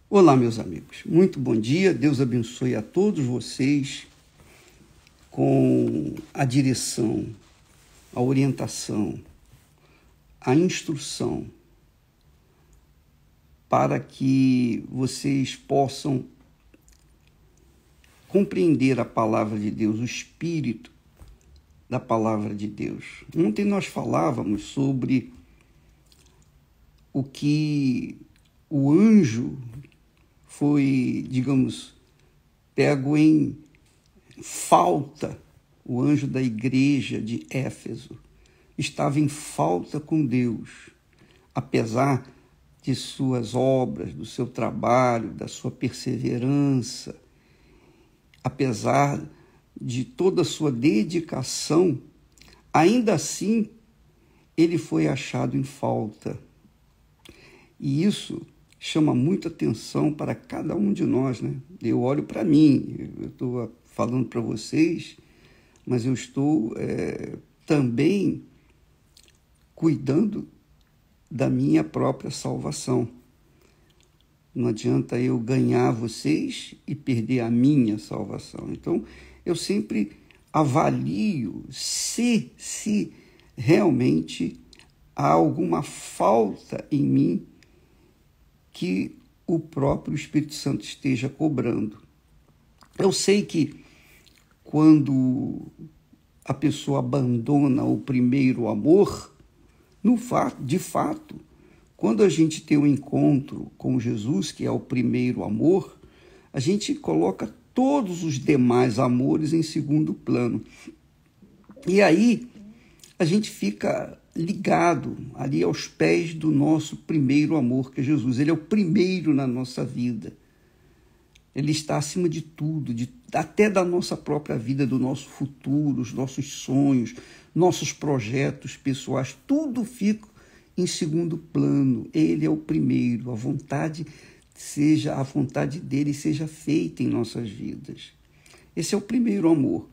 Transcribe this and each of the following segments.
Olá, meus amigos. Muito bom dia. Deus abençoe a todos vocês com a direção, a orientação, a instrução para que vocês possam compreender a palavra de Deus, o espírito da palavra de Deus. Ontem nós falávamos sobre o que o anjo foi, digamos, pego em falta. O anjo da igreja de Éfeso estava em falta com Deus, apesar de suas obras, do seu trabalho, da sua perseverança, apesar de toda a sua dedicação, ainda assim ele foi achado em falta. E isso chama muita atenção para cada um de nós, né? Eu olho para mim, eu estou falando para vocês, mas eu estou também cuidando da minha própria salvação. Não adianta eu ganhar vocês e perder a minha salvação. Então, eu sempre avalio se realmente há alguma falta em mim que o próprio Espírito Santo esteja cobrando. Eu sei que quando a pessoa abandona o primeiro amor, de fato, quando a gente tem um encontro com Jesus, que é o primeiro amor, a gente coloca todos os demais amores em segundo plano. E aí a gente fica ligado ali aos pés do nosso primeiro amor, que é Jesus. Ele é o primeiro na nossa vida. Ele está acima de tudo, até da nossa própria vida, do nosso futuro, os nossos sonhos, nossos projetos pessoais, tudo fica em segundo plano. Ele é o primeiro. A vontade dele seja feita em nossas vidas. Esse é o primeiro amor.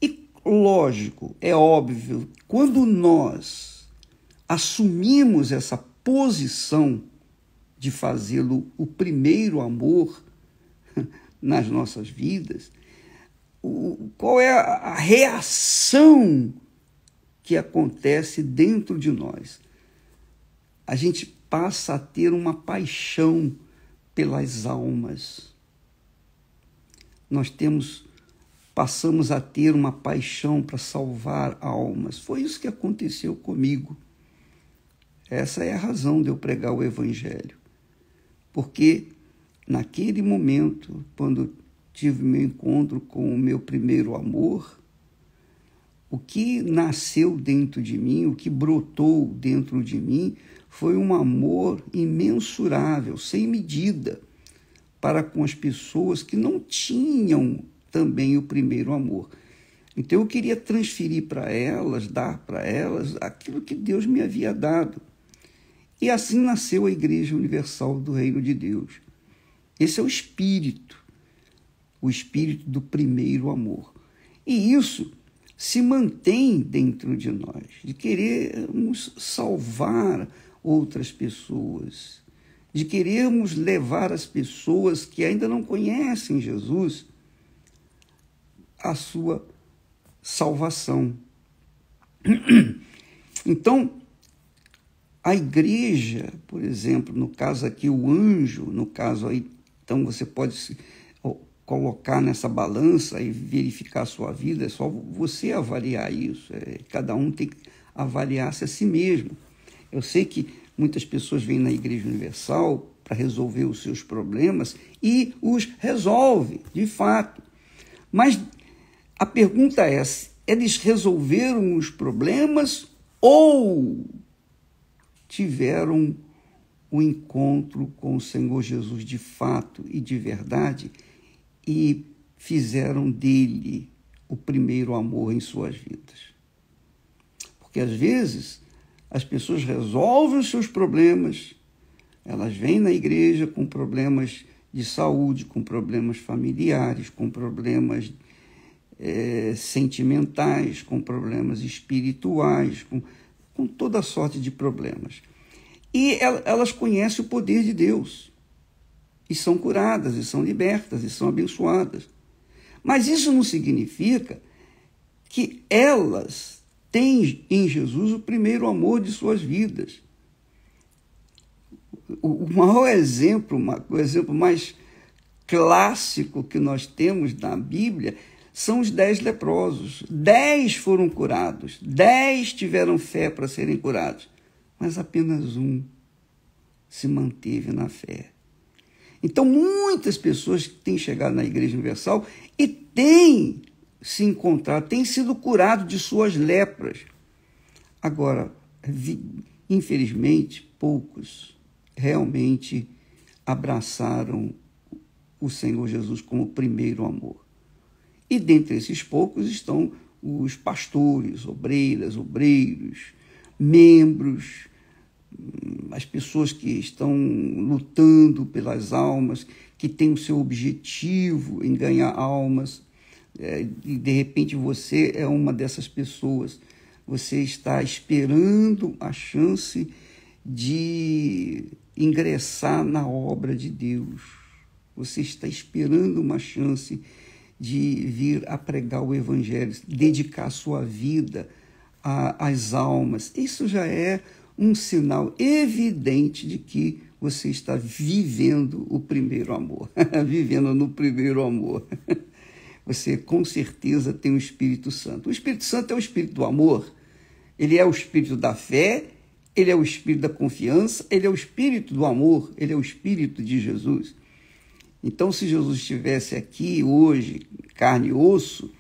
E, lógico, é óbvio, quando nós assumimos essa posição de fazê-lo o primeiro amor nas nossas vidas, qual é a reação que acontece dentro de nós? A gente passa a ter uma paixão pelas almas. Passamos a ter uma paixão para salvar almas. Foi isso que aconteceu comigo. Essa é a razão de eu pregar o Evangelho. Porque naquele momento, quando tive meu encontro com o meu primeiro amor, o que nasceu dentro de mim, o que brotou dentro de mim, foi um amor imensurável, sem medida, para com as pessoas que não tinham também o primeiro amor. Então eu queria transferir para elas, dar para elas aquilo que Deus me havia dado. E assim nasceu a Igreja Universal do Reino de Deus. Esse é o espírito do primeiro amor. E isso se mantém dentro de nós, de querermos salvar outras pessoas, de querermos levar as pessoas que ainda não conhecem Jesus à sua salvação. Então, a igreja, por exemplo, no caso aqui o anjo, no caso aí, então você pode se colocar nessa balança e verificar a sua vida, é só você avaliar isso. Cada um tem que avaliar-se a si mesmo. Eu sei que muitas pessoas vêm na Igreja Universal para resolver os seus problemas e os resolve, de fato. Mas a pergunta é, eles resolveram os problemas ou tiveram o encontro com o Senhor Jesus de fato e de verdade e fizeram dele o primeiro amor em suas vidas? Porque às vezes as pessoas resolvem os seus problemas, elas vêm na igreja com problemas de saúde, com problemas familiares, com problemas sentimentais, com problemas espirituais, com toda sorte de problemas. E elas conhecem o poder de Deus. e são curadas, e são libertas, e são abençoadas. Mas isso não significa que elas têm em Jesus o primeiro amor de suas vidas. O maior exemplo, o exemplo mais clássico que nós temos na Bíblia são os 10 leprosos. 10 foram curados, 10 tiveram fé para serem curados, mas apenas um se manteve na fé. Então, muitas pessoas têm chegado na Igreja Universal e têm se encontrado, têm sido curados de suas lepras. Agora, infelizmente, poucos realmente abraçaram o Senhor Jesus como primeiro amor. E dentre esses poucos estão os pastores, obreiras, obreiros, membros, as pessoas que estão lutando pelas almas, que têm o seu objetivo em ganhar almas, e de repente você é uma dessas pessoas. Você está esperando a chance de ingressar na obra de Deus. Você está esperando uma chance de vir a pregar o Evangelho, dedicar sua vida às almas. Isso já é um sinal evidente de que você está vivendo o primeiro amor, vivendo no primeiro amor. Você com certeza tem o Espírito Santo. O Espírito Santo é o Espírito do amor, ele é o Espírito da fé, ele é o Espírito da confiança, ele é o Espírito do amor, ele é o Espírito de Jesus. Então, se Jesus estivesse aqui hoje, carne e osso,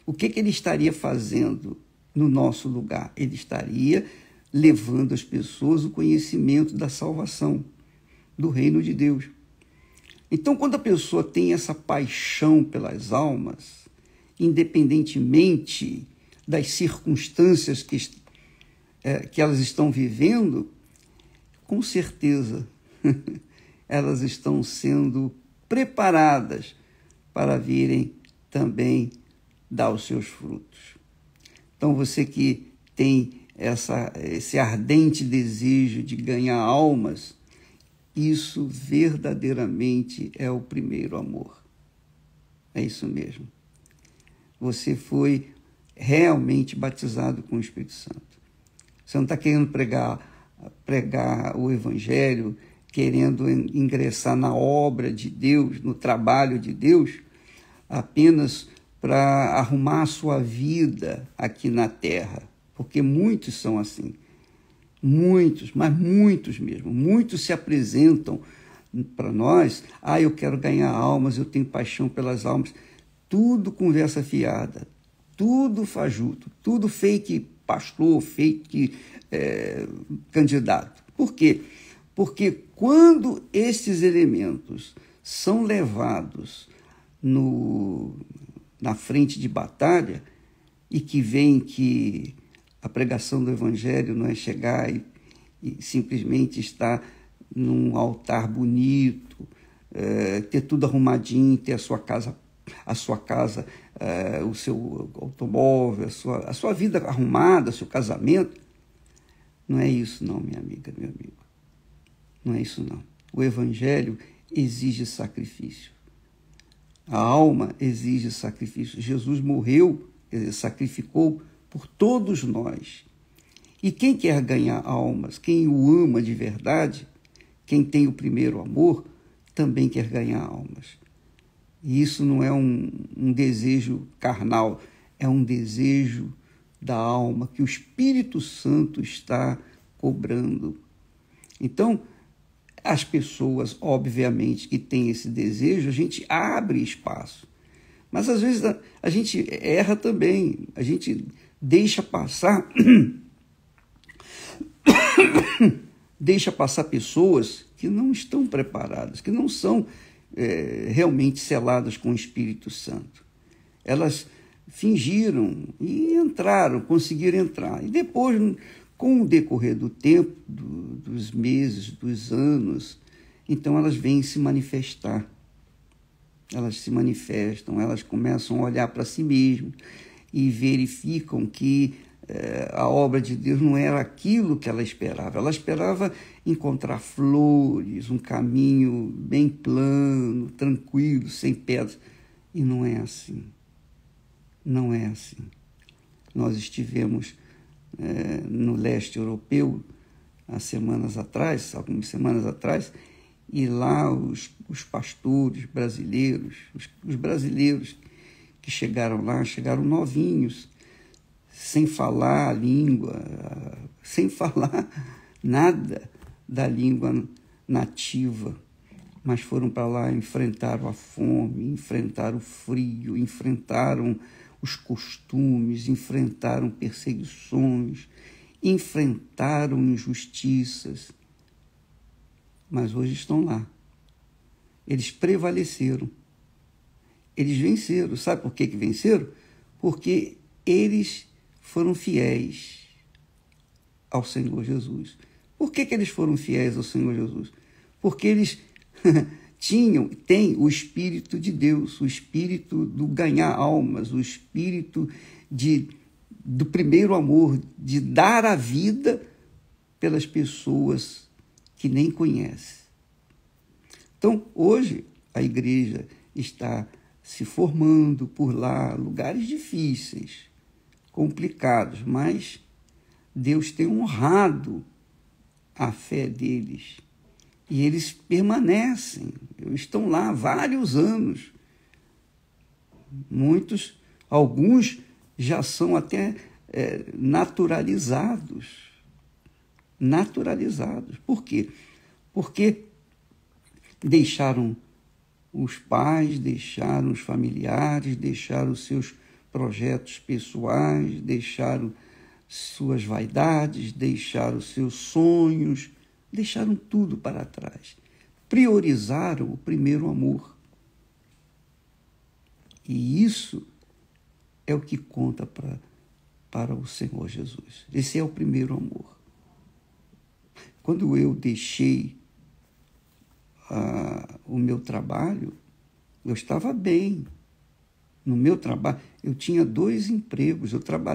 o que ele estaria fazendo no nosso lugar? Ele estaria levando às pessoas o conhecimento da salvação, do reino de Deus. Então, quando a pessoa tem essa paixão pelas almas, independentemente das circunstâncias que elas estão vivendo, com certeza elas estão sendo preparadas para virem também dar os seus frutos. Então, você que tem esse ardente desejo de ganhar almas, isso verdadeiramente é o primeiro amor. É isso mesmo. Você foi realmente batizado com o Espírito Santo. Você não está querendo pregar o Evangelho, querendo ingressar na obra de Deus, no trabalho de Deus, apenas para arrumar a sua vida aqui na terra. Porque muitos são assim. Muitos, mas muitos mesmo. Muitos se apresentam para nós. Eu quero ganhar almas, eu tenho paixão pelas almas. Tudo conversa fiada, tudo fajuto, tudo fake pastor, fake candidato. Por quê? Porque quando esses elementos são levados na frente de batalha, e que vem que a pregação do Evangelho não é chegar e simplesmente estar num altar bonito, ter tudo arrumadinho, ter a sua casa, o seu automóvel, a sua vida arrumada, seu casamento. Não é isso não, minha amiga, meu amigo. Não é isso não. O Evangelho exige sacrifício. A alma exige sacrifício. Jesus morreu, sacrificou por todos nós. E quem quer ganhar almas, quem o ama de verdade, quem tem o primeiro amor, também quer ganhar almas. E isso não é um desejo carnal, é um desejo da alma que o Espírito Santo está cobrando. Então, as pessoas, obviamente, que têm esse desejo, a gente abre espaço. Mas, às vezes, a gente erra também, a gente deixa passar pessoas que não estão preparadas, que não são realmente seladas com o Espírito Santo. Elas fingiram e entraram, conseguiram entrar. E depois, com o decorrer do tempo, dos meses, dos anos, então elas vêm se manifestar. Elas se manifestam, elas começam a olhar para si mesmas e verificam que a obra de Deus não era aquilo que ela esperava. Ela esperava encontrar flores, um caminho bem plano, tranquilo, sem pedras. E não é assim. Não é assim. Nós estivemos no leste europeu algumas semanas atrás, e lá os pastores brasileiros, os brasileiros que chegaram lá, chegaram novinhos, sem falar a língua, sem falar nada da língua nativa, mas foram para lá, enfrentaram a fome, enfrentaram o frio, enfrentaram os costumes, enfrentaram perseguições, enfrentaram injustiças, mas hoje estão lá. Eles prevaleceram, eles venceram. Sabe por que venceram? Porque eles foram fiéis ao Senhor Jesus. Por que eles foram fiéis ao Senhor Jesus? Porque eles têm o Espírito de Deus, o Espírito do ganhar almas, o Espírito do primeiro amor, de dar a vida pelas pessoas que nem conhece. Então, hoje, a igreja está se formando por lá, lugares difíceis, complicados, mas Deus tem honrado a fé deles. E eles permanecem, estão lá há vários anos. Alguns já são até naturalizados. Naturalizados. Por quê? Porque deixaram os pais, deixaram os familiares, deixaram os seus projetos pessoais, deixaram suas vaidades, deixaram os seus sonhos, deixaram tudo para trás. Priorizaram o primeiro amor. E isso é o que conta para o Senhor Jesus. Esse é o primeiro amor. Quando eu deixei o meu trabalho, eu estava bem. No meu trabalho, eu tinha 2 empregos.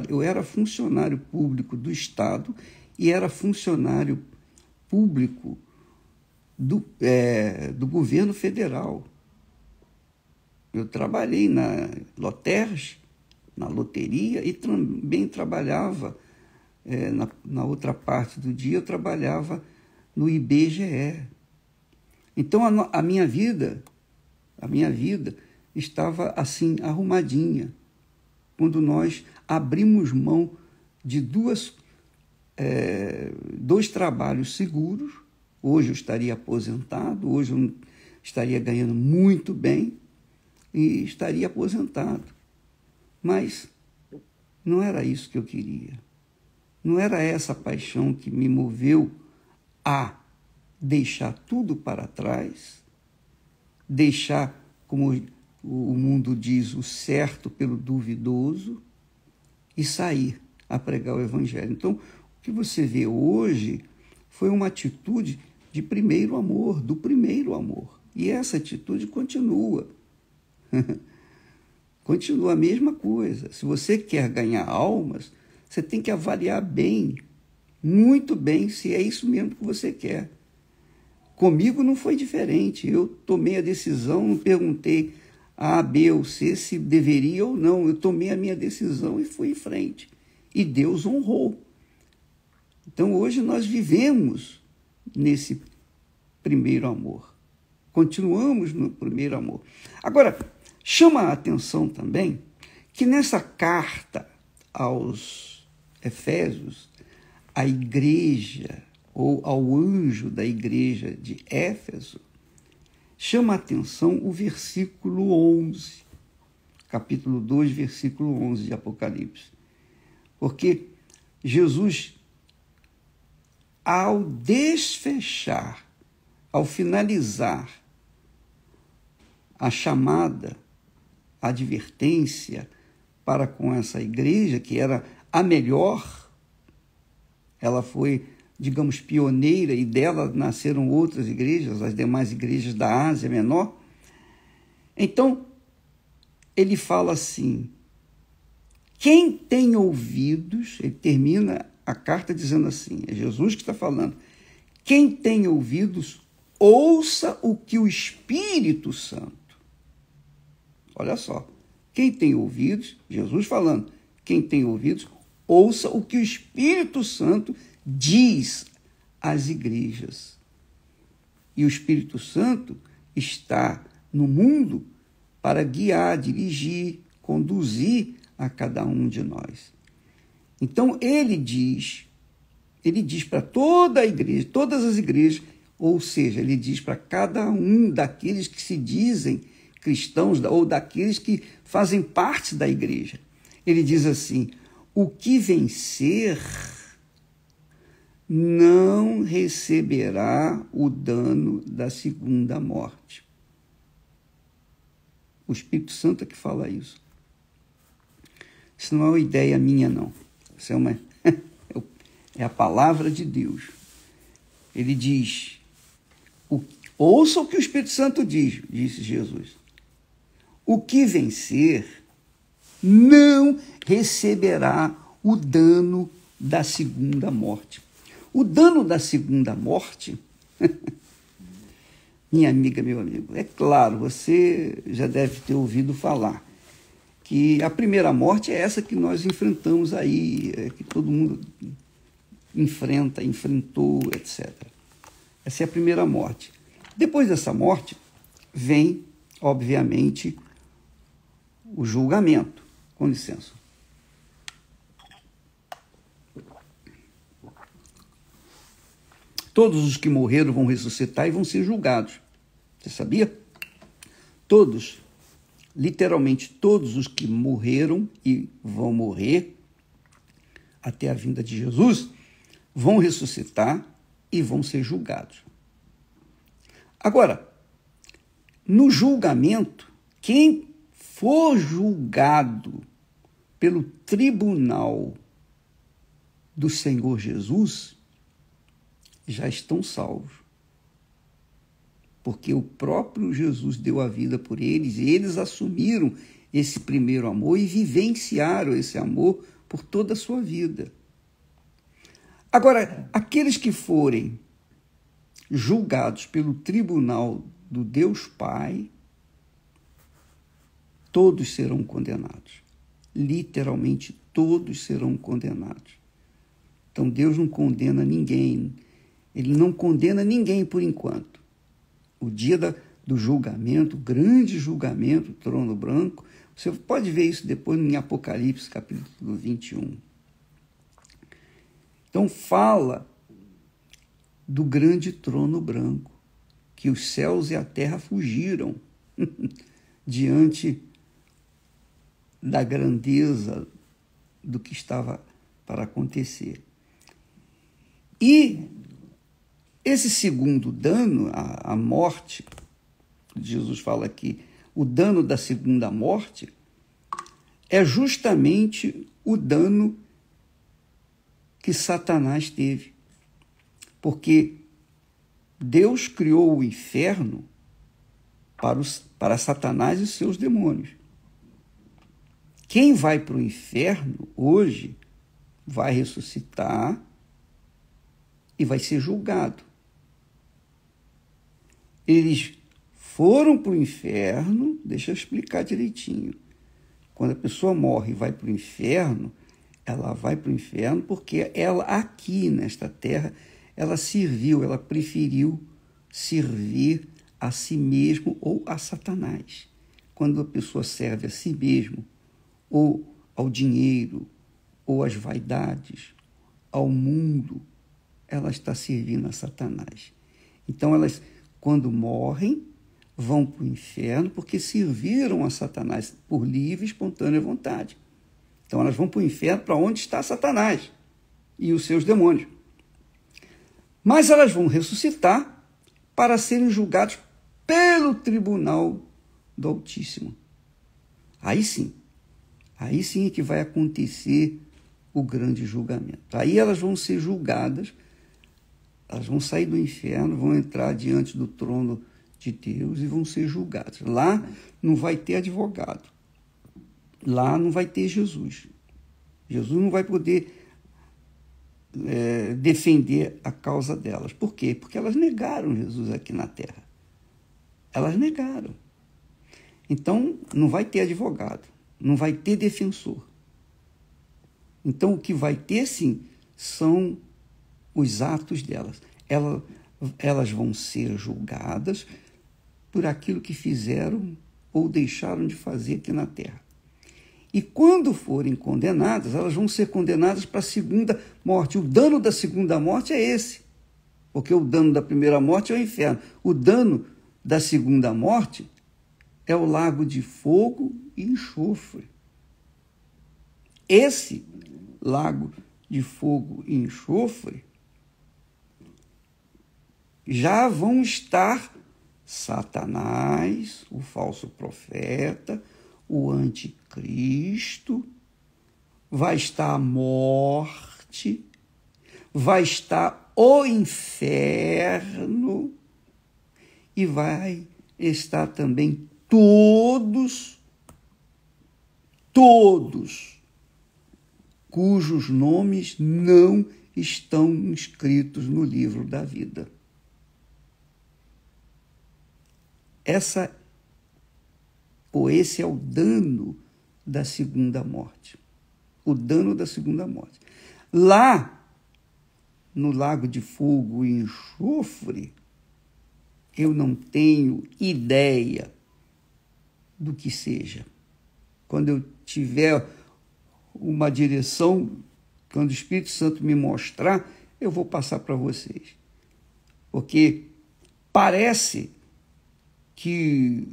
Eu era funcionário público do Estado e era funcionário público do governo federal. Eu trabalhei na Loters, na loteria, e também trabalhava, na outra parte do dia, eu trabalhava no IBGE. Então, a minha vida estava assim, arrumadinha, quando nós abrimos mão de 2 trabalhos seguros. Hoje eu estaria aposentado, hoje eu estaria ganhando muito bem e estaria aposentado. Mas não era isso que eu queria. Não era essa paixão que me moveu a deixar tudo para trás, deixar, como o mundo diz, o certo pelo duvidoso e sair a pregar o Evangelho. Então, o que você vê hoje foi uma atitude de primeiro amor, do primeiro amor. E essa atitude continua. Continua a mesma coisa. Se você quer ganhar almas, você tem que avaliar bem, muito bem, se é isso mesmo que você quer. Comigo não foi diferente. Eu tomei a decisão, não perguntei a B ou C se deveria ou não. Eu tomei a minha decisão e fui em frente. E Deus honrou. Então, hoje nós vivemos nesse primeiro amor. Continuamos no primeiro amor. Agora, chama a atenção também que nessa carta aos Efésios, a igreja, ou ao anjo da igreja de Éfeso, chama a atenção o versículo 11, capítulo 2, versículo 11 de Apocalipse. Porque Jesus, ao desfechar, ao finalizar a chamada, a advertência para com essa igreja, que era a melhor, ela foi, digamos, pioneira, e dela nasceram outras igrejas, as demais igrejas da Ásia Menor. Então, ele fala assim, Quem tem ouvidos, ele termina a carta dizendo assim, é Jesus que está falando, quem tem ouvidos, ouça o que o Espírito Santo. Olha só, quem tem ouvidos, Jesus falando, quem tem ouvidos, ouça o que o Espírito Santo diz às igrejas. E o Espírito Santo está no mundo para guiar, dirigir, conduzir a cada um de nós. Então, ele diz para toda a igreja, todas as igrejas, ou seja, ele diz para cada um daqueles que se dizem cristãos ou daqueles que fazem parte da igreja. Ele diz assim, o que vencer não receberá o dano da segunda morte. O Espírito Santo é que fala isso. Isso não é uma ideia minha, não. Isso é a palavra de Deus. Ele diz, ouça o que o Espírito Santo diz, disse Jesus. O que vencer não receberá o dano da segunda morte. O dano da segunda morte, minha amiga, meu amigo, é claro, você já deve ter ouvido falar que a primeira morte é essa que nós enfrentamos aí, que todo mundo enfrentou, etc. Essa é a primeira morte. Depois dessa morte, vem, obviamente, o julgamento. Com licença. Todos os que morreram vão ressuscitar e vão ser julgados. Você sabia? Todos, literalmente todos os que morreram e vão morrer até a vinda de Jesus, vão ressuscitar e vão ser julgados. Agora, no julgamento, quem for julgado pelo tribunal do Senhor Jesus, já estão salvos. Porque o próprio Jesus deu a vida por eles e eles assumiram esse primeiro amor e vivenciaram esse amor por toda a sua vida. Agora, aqueles que forem julgados pelo tribunal do Deus Pai, todos serão condenados. Literalmente, todos serão condenados. Então, Deus não condena ninguém. Ele não condena ninguém por enquanto. O dia do julgamento, o grande julgamento, o trono branco, você pode ver isso depois em Apocalipse, capítulo 21. Então, fala do grande trono branco, que os céus e a terra fugiram diante da grandeza do que estava para acontecer. E esse segundo dano, a morte, Jesus fala aqui, o dano da segunda morte, é justamente o dano que Satanás teve. Porque Deus criou o inferno para Satanás e seus demônios. Quem vai para o inferno hoje vai ressuscitar e vai ser julgado. Eles foram para o inferno, deixa eu explicar direitinho. Quando a pessoa morre e vai para o inferno, ela vai para o inferno porque ela aqui nesta terra, ela preferiu servir a si mesmo ou a Satanás. Quando a pessoa serve a si mesmo, ou ao dinheiro, ou às vaidades, ao mundo, ela está servindo a Satanás. Então, elas, quando morrem, vão para o inferno porque serviram a Satanás por livre e espontânea vontade. Então, elas vão para o inferno para onde está Satanás e os seus demônios. Mas elas vão ressuscitar para serem julgados pelo tribunal do Altíssimo. Aí sim é que vai acontecer o grande julgamento. Aí elas vão ser julgadas, elas vão sair do inferno, vão entrar diante do trono de Deus e vão ser julgadas. Lá não vai ter advogado, lá não vai ter Jesus. Jesus não vai poder defender a causa delas. Por quê? Porque elas negaram Jesus aqui na terra. Elas negaram. Então, não vai ter advogado, não vai ter defensor. Então, o que vai ter, sim, são os atos delas. Elas vão ser julgadas por aquilo que fizeram ou deixaram de fazer aqui na terra. E quando forem condenadas, elas vão ser condenadas para a segunda morte. O dano da segunda morte é esse, porque o dano da primeira morte é o inferno. O dano da segunda morte é o lago de fogo e enxofre. Esse lago de fogo e enxofre já vão estar Satanás, o falso profeta, o anticristo, vai estar a morte, vai estar o inferno e vai estar também todos cujos nomes não estão inscritos no livro da vida. Esse é o dano da segunda morte. O dano da segunda morte. Lá, no lago de fogo e enxofre, eu não tenho ideia do que seja. Quando eu tiver uma direção, quando o Espírito Santo me mostrar, eu vou passar para vocês. Porque parece que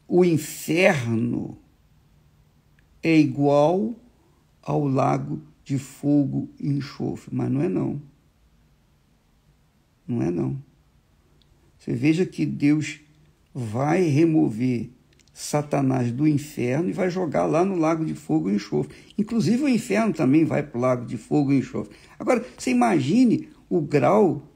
o inferno é igual ao lago de fogo e enxofre, mas não é não. Não é não. Você veja que Deus vai remover Satanás do inferno e vai jogar lá no lago de fogo e enxofre. Inclusive o inferno também vai para o lago de fogo e enxofre. Agora, você imagine o grau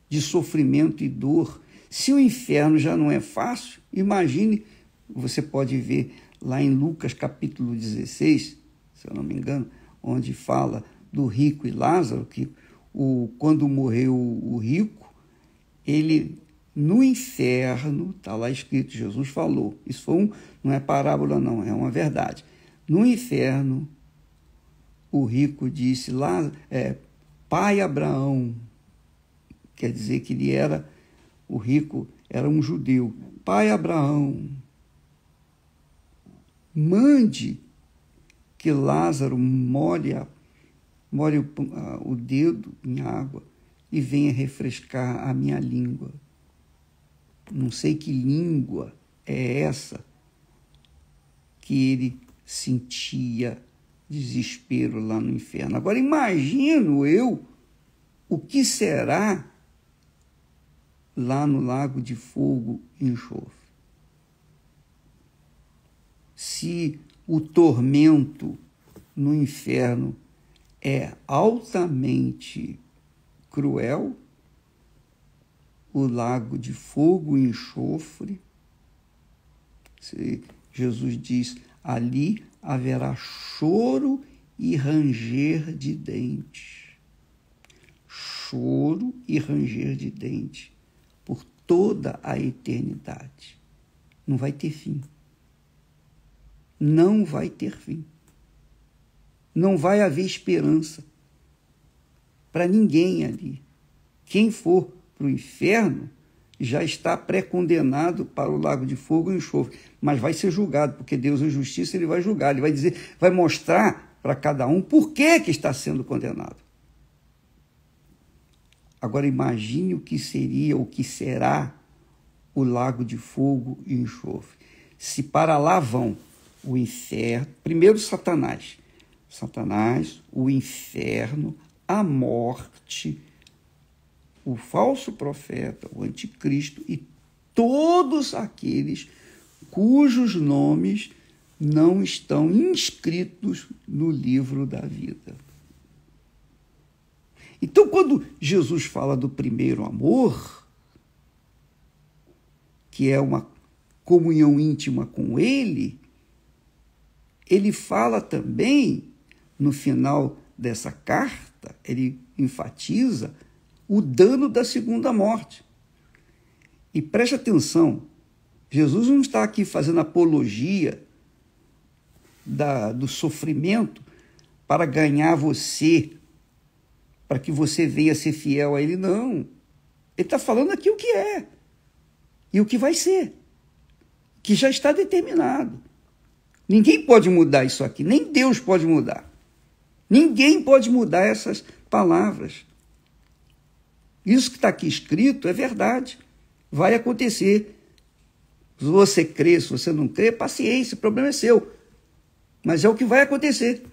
de sofrimento e dor. Se o inferno já não é fácil, imagine, você pode ver lá em Lucas capítulo 16, se eu não me engano, onde fala do rico e Lázaro, que quando morreu o rico, ele no inferno, está lá escrito, Jesus falou, isso não é parábola não, é uma verdade. No inferno, o rico disse, pai Abraão, quer dizer que o rico era um judeu, pai Abraão, mande que Lázaro molhe o dedo em água e venha refrescar a minha língua. Não sei que língua é essa que ele sentia desespero lá no inferno. Agora imagino eu o que será lá no lago de fogo e enxofre. Se o tormento no inferno é altamente cruel, o lago de fogo e enxofre, Jesus diz, ali haverá choro e ranger de dentes. Choro e ranger de dentes por toda a eternidade. Não vai ter fim. Não vai ter fim. Não vai haver esperança para ninguém ali. Quem for para o inferno já está pré-condenado para o lago de fogo e enxofre, mas vai ser julgado, porque Deus é justiça, ele vai julgar, ele vai dizer, vai mostrar para cada um por que está sendo condenado. Agora imagine o que seria, o que será o lago de fogo e enxofre. Se para lá vão o inferno, primeiro Satanás, o inferno, a morte, o falso profeta, o anticristo e todos aqueles cujos nomes não estão inscritos no livro da vida. Então, quando Jesus fala do primeiro amor, que é uma comunhão íntima com ele, ele fala também no final dessa carta, ele enfatiza o dano da segunda morte. E preste atenção, Jesus não está aqui fazendo apologia do sofrimento para ganhar você, para que você venha ser fiel a ele, não. Ele está falando aqui o que é e o que vai ser, que já está determinado. Ninguém pode mudar isso aqui, nem Deus pode mudar. Ninguém pode mudar essas palavras. Isso que está aqui escrito é verdade, vai acontecer. Se você crê, se você não crê, paciência, o problema é seu. Mas é o que vai acontecer.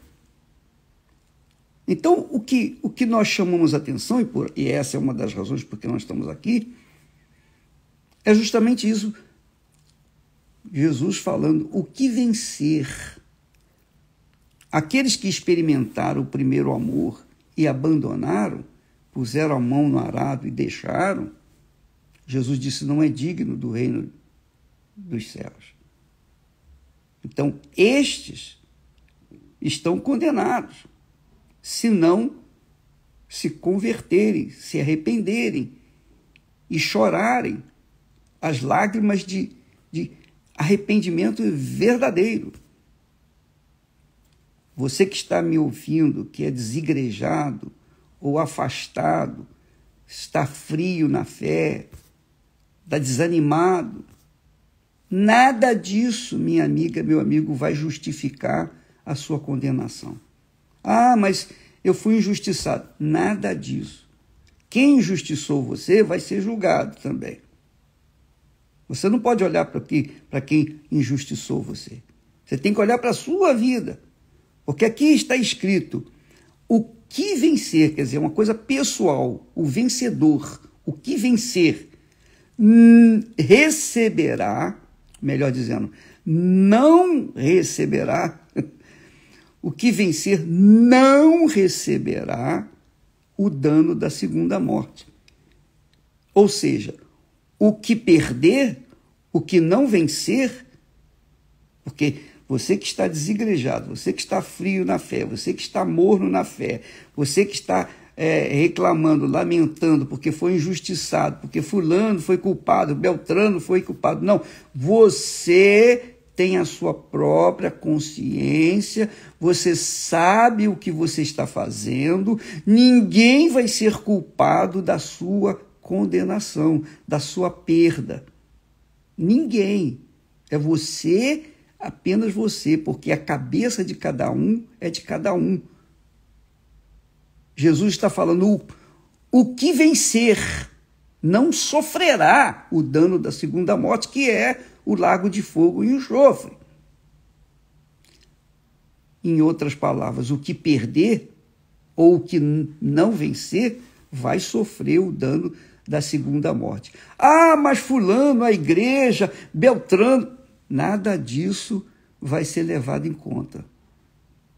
Então, o que nós chamamos atenção, e essa é uma das razões por que nós estamos aqui, é justamente isso. Jesus falando, o que vencer? Aqueles que experimentaram o primeiro amor e abandonaram, puseram a mão no arado e deixaram, Jesus disse, não é digno do reino dos céus. Então, estes estão condenados, se não se converterem, se arrependerem e chorarem as lágrimas de arrependimento verdadeiro. Você que está me ouvindo, que é desigrejado ou afastado, está frio na fé, está desanimado, nada disso, minha amiga, meu amigo, vai justificar a sua condenação. Ah, mas eu fui injustiçado. Nada disso. Quem injustiçou você vai ser julgado também. Você não pode olhar para quem injustiçou você. Você tem que olhar para a sua vida. Porque aqui está escrito o que vencer, quer dizer, uma coisa pessoal, o vencedor, o que vencer, receberá, melhor dizendo, não receberá, o que vencer não receberá o dano da segunda morte. Ou seja, o que perder, o que não vencer, porque você que está desigrejado, você que está frio na fé, você que está morno na fé, você que está reclamando, lamentando porque foi injustiçado, porque fulano foi culpado, Beltrano foi culpado. Não, você tem a sua própria consciência, você sabe o que você está fazendo, ninguém vai ser culpado da sua condenação, da sua perda. Ninguém. É você, apenas você, porque a cabeça de cada um é de cada um. Jesus está falando, o que vencer não sofrerá o dano da segunda morte, que é o lago de fogo e enxofre. Em outras palavras, o que perder ou o que não vencer vai sofrer o dano da segunda morte. Ah, mas fulano, a igreja, Beltrano, nada disso vai ser levado em conta.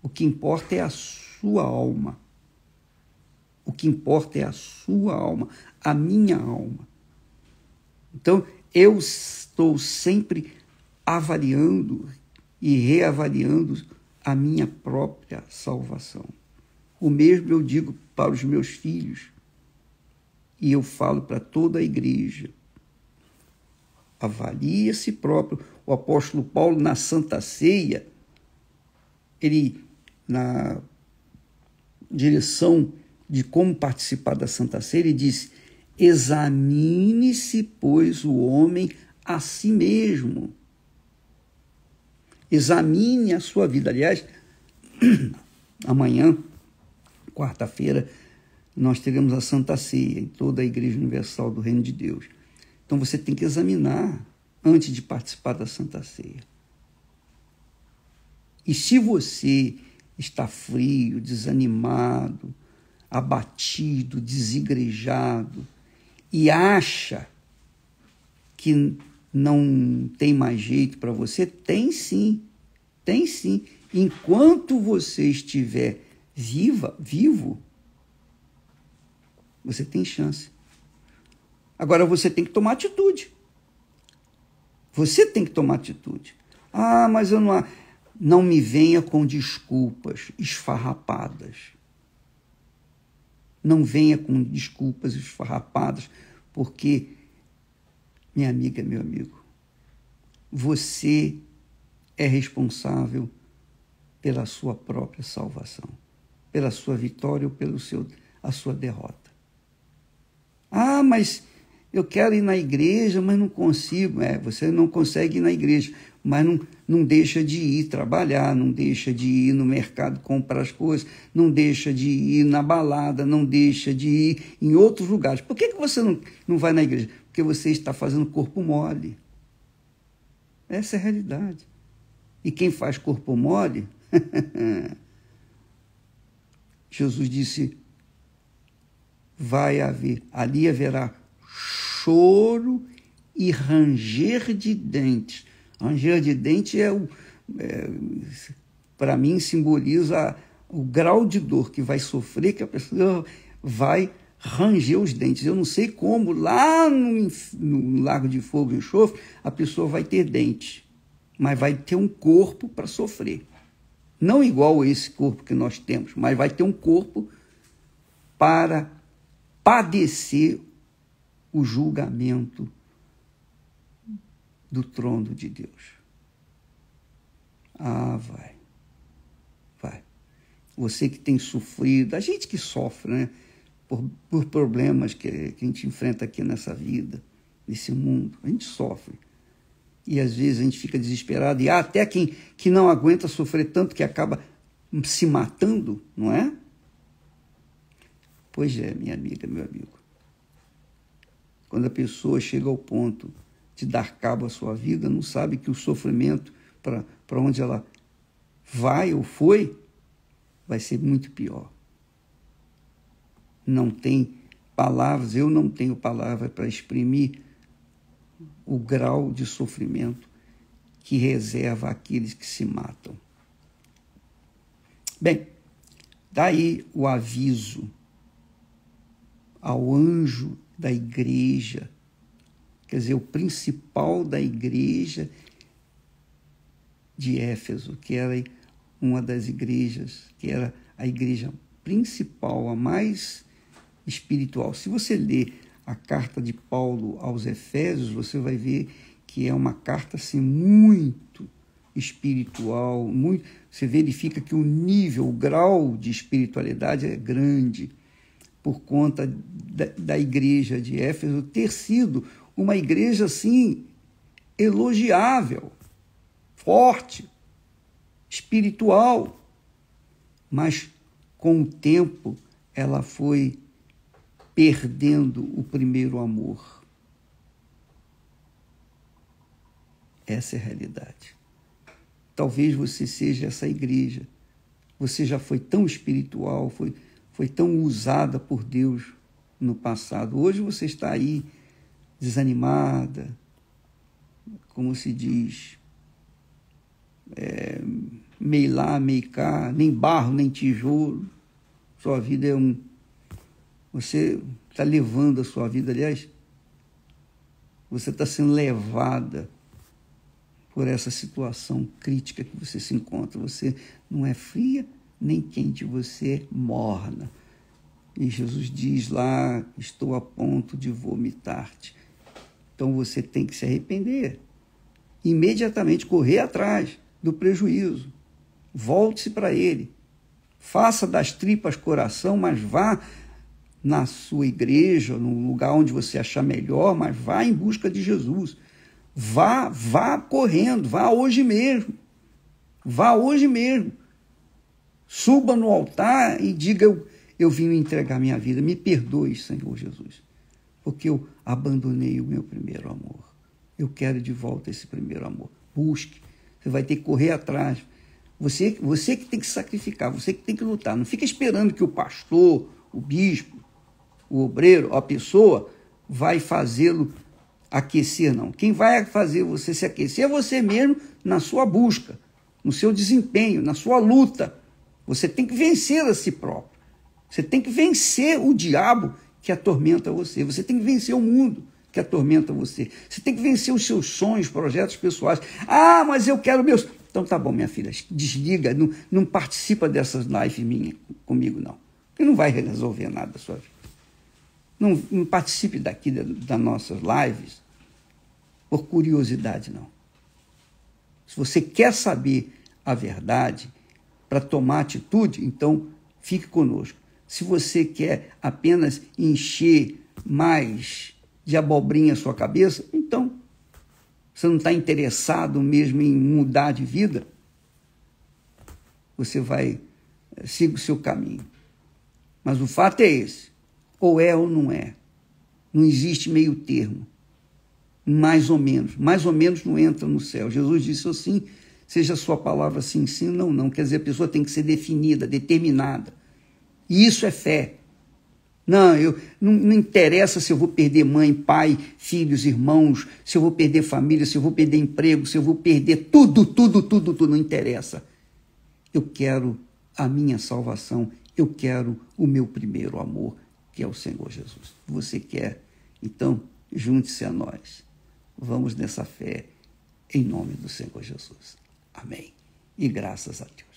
O que importa é a sua alma. O que importa é a sua alma, a minha alma. Então, eu estou sempre avaliando e reavaliando a minha própria salvação. O mesmo eu digo para os meus filhos e eu falo para toda a igreja. Avalie a si próprio. O apóstolo Paulo, na Santa Ceia, ele, na direção de como participar da Santa Ceia, ele disse, examine-se, pois, o homem a si mesmo. Examine a sua vida. Aliás, amanhã, quarta-feira, nós teremos a Santa Ceia em toda a Igreja Universal do Reino de Deus. Então você tem que examinar antes de participar da Santa Ceia. E se você está frio, desanimado, abatido, desigrejado e acha que não tem mais jeito para você, tem sim, tem sim. Enquanto você estiver vivo, você tem chance. Agora você tem que tomar atitude. Você tem que tomar atitude. Ah, mas eu não... Não me venha com desculpas esfarrapadas. Não venha com desculpas esfarrapadas, porque, minha amiga, meu amigo, você é responsável pela sua própria salvação, pela sua vitória ou pela sua derrota. Ah, mas eu quero ir na igreja, mas não consigo. Você não consegue ir na igreja, mas não deixa de ir trabalhar, não deixa de ir no mercado comprar as coisas, não deixa de ir na balada, não deixa de ir em outros lugares. Por que você não vai na igreja? Porque você está fazendo corpo mole. Essa é a realidade. E quem faz corpo mole, Jesus disse, ali haverá choro e ranger de dentes. Ranger de dente para mim, simboliza o grau de dor que vai sofrer, que a pessoa vai ranger os dentes. Eu não sei como, lá no Lago de Fogo e Enxofre, a pessoa vai ter dente, mas vai ter um corpo para sofrer. Não igual a esse corpo que nós temos, mas vai ter um corpo para padecer o julgamento do trono de Deus. Vai. Você que tem sofrido, a gente que sofre, né? Por problemas que a gente enfrenta aqui nessa vida, nesse mundo, a gente sofre. E às vezes a gente fica desesperado, e há até quem que não aguenta sofrer tanto que acaba se matando, não é? Pois é, minha amiga, meu amigo. Quando a pessoa chega ao ponto de dar cabo à sua vida, não sabe que o sofrimento para onde ela vai ou foi, vai ser muito pior. Não tem palavras, eu não tenho palavra para exprimir o grau de sofrimento que reserva aqueles que se matam. Bem, daí o aviso ao anjo da igreja, quer dizer, o principal da igreja de Éfeso, que era uma das igrejas, que era a igreja principal, a mais espiritual. Se você ler a carta de Paulo aos Efésios, você vai ver que é uma carta assim, muito espiritual, você verifica que o nível, o grau de espiritualidade é grande, por conta da igreja de Éfeso ter sido uma igreja assim, elogiável, forte, espiritual, mas com o tempo ela foi perdendo o primeiro amor. Essa é a realidade. Talvez você seja essa igreja. Você já foi tão espiritual, foi tão usada por Deus no passado. Hoje você está aí desanimada, como se diz, meio lá, meio cá, nem barro, nem tijolo. Sua vida é Você está levando a sua vida, aliás, você está sendo levada por essa situação crítica que você se encontra. Você não é fria nem quente, você é morna. E Jesus diz lá, estou a ponto de vomitar-te. Então você tem que se arrepender. Imediatamente correr atrás do prejuízo. Volte-se para ele. Faça das tripas coração, mas vá na sua igreja, no lugar onde você achar melhor, mas vá em busca de Jesus. Vá correndo, vá hoje mesmo. Vá hoje mesmo. Suba no altar e diga, eu vim me entregar minha vida. Me perdoe, Senhor Jesus, porque eu abandonei o meu primeiro amor. Eu quero de volta esse primeiro amor. Busque. Você vai ter que correr atrás. Você que tem que sacrificar, você que tem que lutar. Não fica esperando que o pastor, o bispo, o obreiro, a pessoa vai fazê-lo aquecer, não. Quem vai fazer você se aquecer é você mesmo na sua busca, no seu desempenho, na sua luta. Você tem que vencer a si próprio. Você tem que vencer o diabo que atormenta você. Você tem que vencer o mundo que atormenta você. Você tem que vencer os seus sonhos, projetos pessoais. Ah, mas eu quero meus... Então tá bom, minha filha, desliga, não participa dessas lives minhas comigo, não. Porque não vai resolver nada da sua vida. Não participe daqui das nossas lives por curiosidade, não. Se você quer saber a verdade para tomar atitude, então fique conosco. Se você quer apenas encher mais de abobrinha a sua cabeça, então você não está interessado mesmo em mudar de vida, você vai seguir o seu caminho. Mas o fato é esse, ou é ou não é. Não existe meio termo. Mais ou menos não entra no céu. Jesus disse assim, seja a sua palavra sim, sim, não, não. Quer dizer, a pessoa tem que ser definida, determinada. E isso é fé. Não interessa se eu vou perder mãe, pai, filhos, irmãos, se eu vou perder família, se eu vou perder emprego, se eu vou perder tudo, não interessa. Eu quero a minha salvação, eu quero o meu primeiro amor, que é o Senhor Jesus. Você quer? Então, junte-se a nós. Vamos nessa fé, em nome do Senhor Jesus. Amém. E graças a Deus.